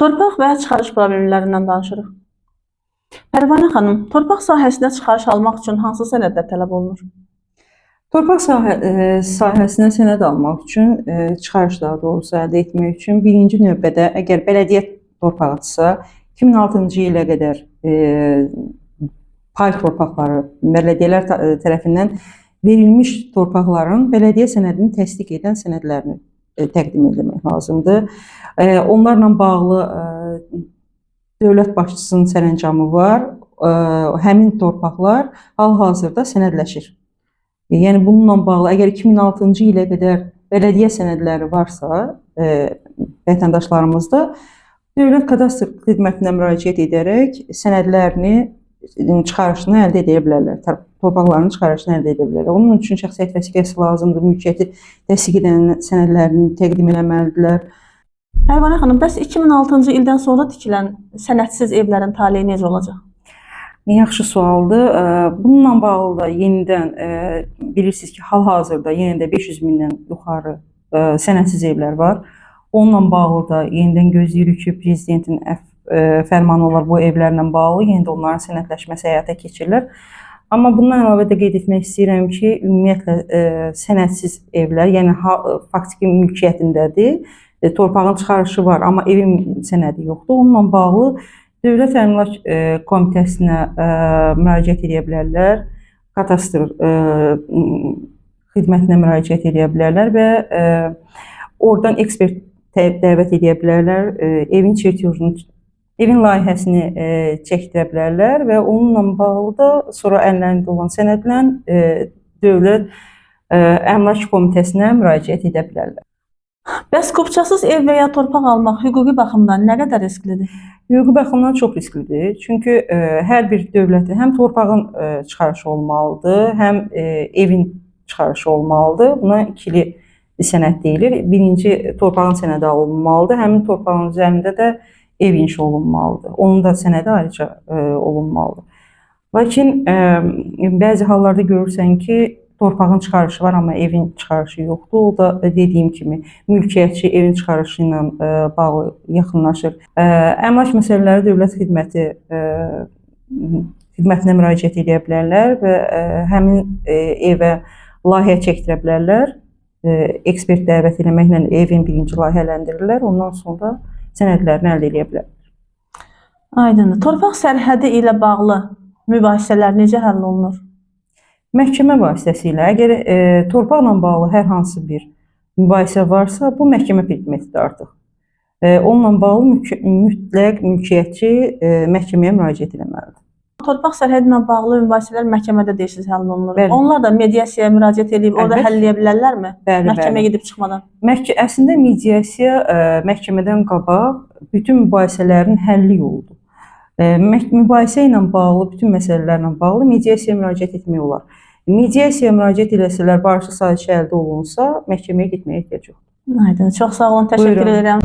Torpaq və çıxarış problemlərindən danışırıq. Pərvanə xanım, torpaq sahəsində çıxarış almaq üçün hansı sənədlər tələb olunur? Torpaq sahəsindən sənəd almaq üçün, çıxarış daha doğrusu əldə etmək üçün birinci növbədə əgər bələdiyyə torpağıdırsa, 2006-cı ilə qədər pay torpaqları bələdiyyələr tərəfindən verilmiş torpaqların bələdiyyə sənədini təsdiq edən sənədlərini təqdim etmək lazımdır. Onlarla bağlı dövlət başçısının sərəncamı var. Həmin torpaqlar hal-hazırda sənədləşir. Yəni bununla bağlı əgər 2006-cı ilə qədər bələdiyyə sənədləri varsa, vətəndaşlarımızda dövlət kadastr xidmətinə müraciət edərək sənədlərini çıxarışını əldə edə bilərlər. Torpaqlarının çıxarışını əldə edə bilərlər. Onun üçün şəxsiyyət vəsiqəsi lazımdır. Mülkiyyəti təsdiq edən sənədlərini təqdim etməlidirlər. Pərvanə xanım, bəs 2006-cı ildən sonra tikilən sənədsiz evlərin taleyi necə olacaq? Yaxşı sualdır. Bununla bağlı da yenidən bilirsiniz ki, hal-hazırda yenə də 500 mindən yuxarı sənədsiz evlər var. Onunla bağlı da yenidən gözləyirik ki, prezidentin fərmanı olar bu evlərlə bağlı, yenə də onların sənədləşməsi həyata keçirilir. Amma bundan əlavə də qeyd etmək istəyirəm ki, ümumiyyətlə sənədsiz evlər, yəni faktiki mülkiyyətindədir, torpağın çıxarışı var, amma evin sənədi yoxdur. Onunla bağlı Dövlət Əmlak Komitəsinə müraciət edə bilərlər, kadastr xidmətinə müraciət edə bilərlər və oradan ekspert dəvət edə bilərlər, evin çertyojunu, evin layihəsini çəkdirə bilərlər və onunla bağlı da sonra əllərində olan sənədlə Dövlət Əmlak Komitəsinə müraciət edə bilərlər. Bəs qupçasız ev və ya torpaq almaq hüquqi baxımdan nə qədər risklidir? Hüquqi baxımdan çox risklidir. Çünki hər bir dövlətin həm torpağın çıxarışı olmalıdır, həm evin çıxarışı olmalıdır. Buna ikili sənəd deyilir. Birinci torpağın sənədi olunmalıdır, həmin torpağın üzərində də ev inşa olunmalıdır. Onun da sənədi ayrıca olunmalıdır. Lakin bəzi hallarda görürsən ki, torpağın çıxarışı var, amma evin çıxarışı yoxdur. O da dediyim kimi mülkiyyətçi evin çıxarışı ilə bağlı yaxınlaşır. Əmlak məsələləri dövlət xidmətinə müraciət edə bilərlər və həmin evə layihə çəkdirə bilərlər. Ekspert dəvət etməklə evin birinci layihələndirirlər, ondan sonra sənədlərini əldə edə bilərlər. Aydındır. Torpaq sərhədi ilə bağlı mübahisələr necə həll olunur? Məhkəmə vasitəsilə, əgər torpaqla bağlı hər hansı bir mübahisə varsa, bu məhkəmə predmetidir artıq. Onunla bağlı mütləq mülkiyyətçi məhkəməyə müraciət etməlidir. Torpaq sərhədi ilə bağlı mübahisələr məhkəmədə deyirsiniz həll olunur. Onlar da mediasiyaya müraciət edib, orada həll edə bilərlərmi? Məhkəməyə gedib çıxmadan. Əslində mediasiya məhkəmədən qabaq bütün mübahisələrin həlli yoludur. Mübahisə ilə bağlı, bütün məsələlərlə bağlı mediasiyaya müraciət etmək olar. Mediasiyaya müraciət eləsələr, barışıq sazişi əldə olunsa, məhkəməyə getməyə ehtiyac yoxdur. Aydın, çox sağ olun, təşəkkür edirəm.